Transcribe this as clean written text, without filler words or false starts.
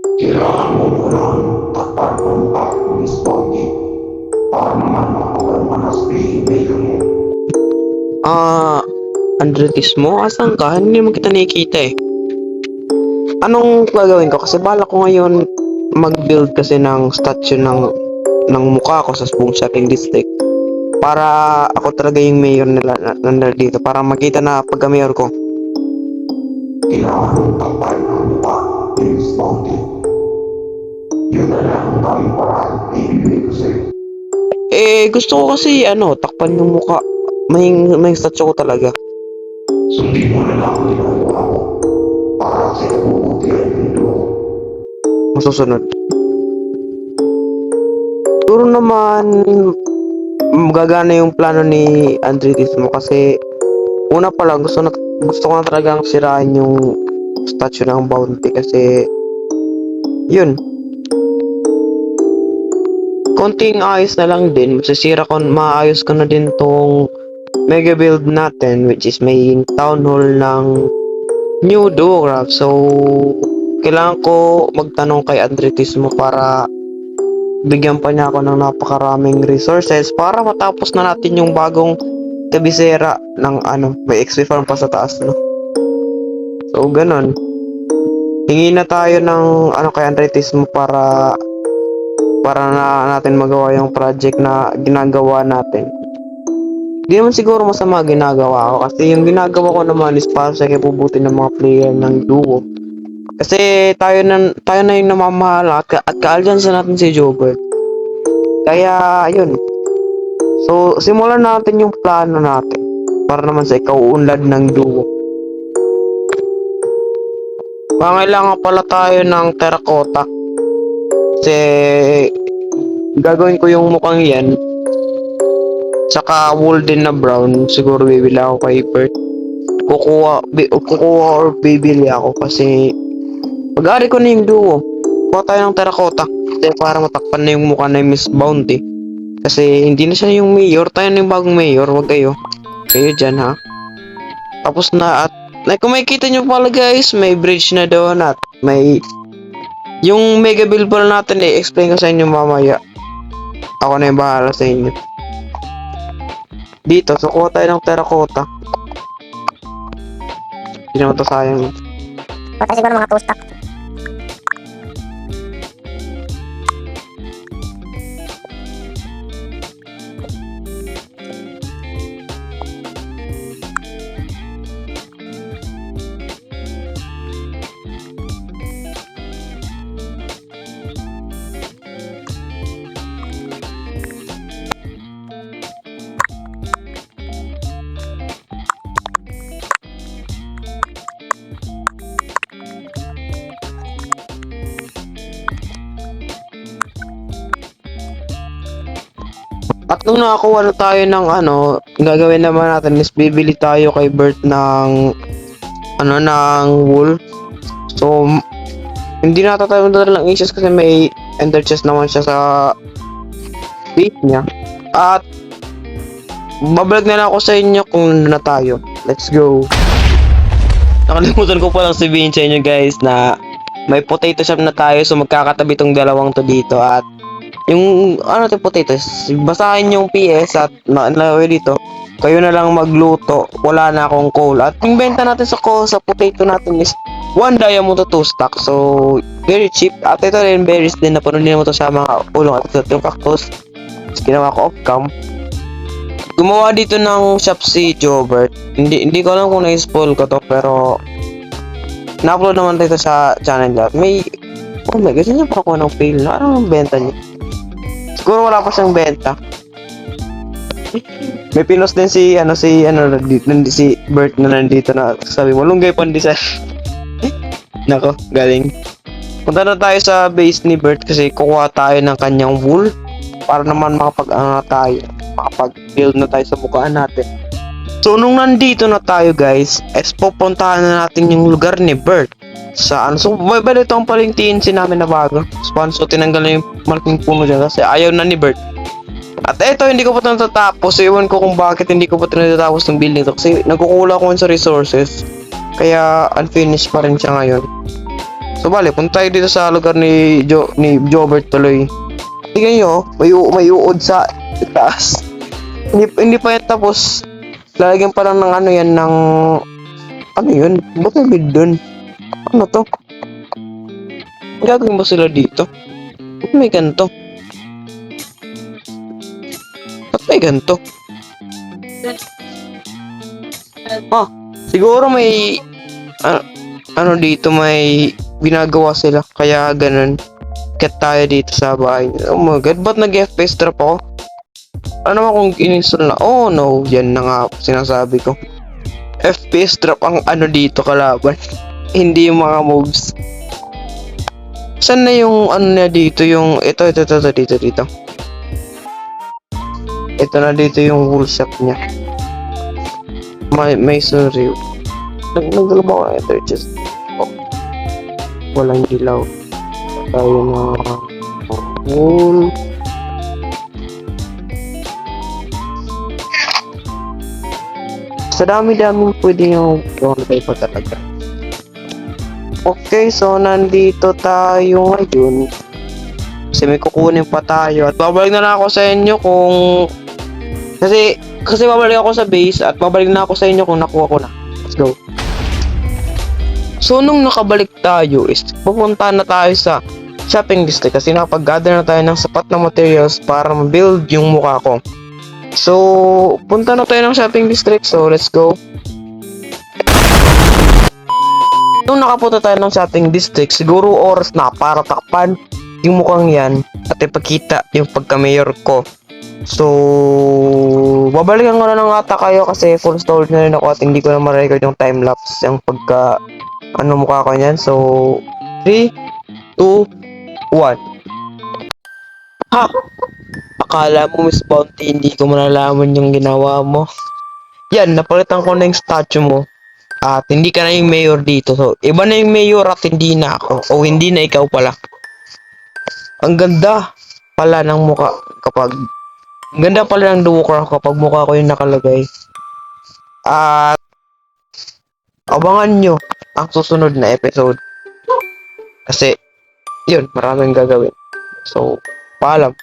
Kailangan mo munang takpan ng bagong spotty para naman makakalmanas mail mo. Andretismo? Asan ka? Hindi mo kita nakikita eh. Anong gagawin ko? Kasi bala ko ngayon mag-build kasi ng statue ng mukha ko sa buong shopping district. Para ako talaga yung mayor nila na dito. Para makita na pagka-mayor ko. Kailangan mong takpan ng mukha ng spotty. Yun na lang ang tanging paraan na ibibigay ko sa'yo. Gusto ko kasi takpan yung mukha. May statue ko talaga. Sundin mo na lang ang ginagawa ko para sa kabubutihan ng mundo ko. Masusunod. Siguro naman gagana yung plano ni Andretismo kasi una pa lang gusto ko na talagang sirain yung statue ng Bounty kasi yun, konting ayos na lang din, maayos ko na din tong mega build natin, which is may town hall ng New Duograph. So kailangan ko magtanong kay Andretismo para bigyan pa niya ako ng napakaraming resources para matapos na natin yung bagong Tabisera ng may XP farm pa sa taas, no? So ganun, hingi na tayo ng kay Andretismo para na natin magawa yung project na ginagawa natin. Di naman siguro masama ginagawa ko kasi yung ginagawa ko naman is para sa kabubuti ng mga player ng duo. Kasi tayo na yung namamahala at kaalyansa natin si Jobert. Kaya yun. So simulan natin yung plano natin para naman sa ikauunlad ng duo. Pangailangan pala tayo ng terracotta. Kasi gagawin ko yung mukhang yan. Tsaka wool din na brown. Siguro bibili ako kay Bert. Kukuha or bibili ako kasi pag-ari ko na yung duo. Kuha tayo ng terracotta. Kasi para matakpan na yung mukha na Miss Bounty. Kasi hindi na siya yung mayor. Tayo na yung bagong mayor. Wag kayo. Kayo dyan ha. Tapos na at kung makikita nyo pala guys, may bridge na doon at may yung mega build pala natin explain ko sa inyo mamaya. Ako na yung bahala sa inyo. Dito, so kuha tayo ng terracotta. Hindi naman to sayang. Baka siguro mga 2 stack. At nung nakakuha na tayo ng gagawin naman natin is bibili tayo kay Bert ng ng wool. So hindi na tayo ng issues kasi may ender chest naman siya sa base niya. At babalik na lang ako sa inyo kung nandun na tayo. Let's go. Nakalimutan ko palang sabihin sa inyo guys na may potato shop na tayo, so magkakatabi tong dalawang to dito. At yung potatoes, basahin yung PS at nalaway dito, kayo na lang magluto, wala na akong coal. At yung benta natin sa potato natin is 1 diamond to 2 stack, so very cheap. At ito rin berries din, napunin mo to sa mga ulong. At ito yung cactus, ginawa ko off cam. Gumawa dito ng shop si Jobert. Hindi ko alam kung na-spoil ko to, pero na-upload naman dito sa channel niya. Oh my god, saan pa ako ng fail na? Anong benta niya? Siguro wala pa siyang benta. May pinos din si Bert na nandito na sabi mo, lunggay pandesal. Nako, galing. Punta na tayo sa base ni Bert kasi kukuha tayo ng kanyang wool para naman makapag-build na tayo sa mukhaan natin. So nung nandito na tayo guys, pupuntahan na natin yung lugar ni Bert. So bali ito ang paling TNC namin na bago. So tinanggal na yung malaking puno dyan kasi ayaw na ni Bert. At eto, hindi ko pa ito natatapos. So iwan ko kung bakit hindi ko pa ito natatapos ng building to. Kasi nagkukulang ko sa resources. Kaya unfinished pa rin siya ngayon. So bale, punta tayo dito sa lugar ni Jobert tuloy. Tingnan nyo, may uod sa taas. Hindi pa yan tapos. Lalagyan pa lang ng ano yan ng ano yun? Ba't may bid dun? Ano to? Gagawin ba sila dito? Ba't may ganito? Ba't may ganito? Ah, siguro may ano dito may ginagawa sila kaya ganun. Kat tayo dito sa bahay. Oh my god, ba't nag-FPS drop ako? Ano kung in-install na? Oh no, yan na nga sinasabi ko. FPS drop ang ano dito kalaban. Hindi yung mga moves. Saan na yung ano na dito? Yung ito dito. Ito na dito yung wool shop niya. May sorry. Nagdala ko ito just. Oh. Walang ilaw. Tayo na wool. Sa dami-daming pwede yung tayo pa talaga. Okay, so nandito tayo ngayon. Kasi may kukunin pa tayo. At babalik na lang ako sa inyo kung... Kasi babalik ako sa base at babalik na ako sa inyo kung nakuha ko na. Let's go. So, nung nakabalik tayo is pupunta na tayo sa shopping district kasi nakapag-gather na tayo ng sapat na materials para ma-build yung mukha ko. So, punta na tayo ng shopping district. So, let's go. Nung nakapunta tayo ng shopping district, siguro oras na para takpan yung mukhang yan at ipakita yung pagka-mayor ko. So, babalikan ko na lang ata kayo kasi full storage na rin ako at hindi ko na ma-record yung time-lapse yung pagka ano mukha ko yan. So, 3, 2, 1. Ha! Akala mo, Miss Bounty, hindi ko malalaman yung ginawa mo. Yan, napalitan ko na yung statue mo. At hindi ka na yung mayor dito. So, iba na yung mayor at hindi na ako. O hindi na ikaw pala. Ang ganda pala ng mukha kapag... Ang ganda pala ng Duwokra kapag mukha ko yung nakalagay. At... abangan nyo ang susunod na episode. Kasi, yun, maraming gagawin. So, paalam.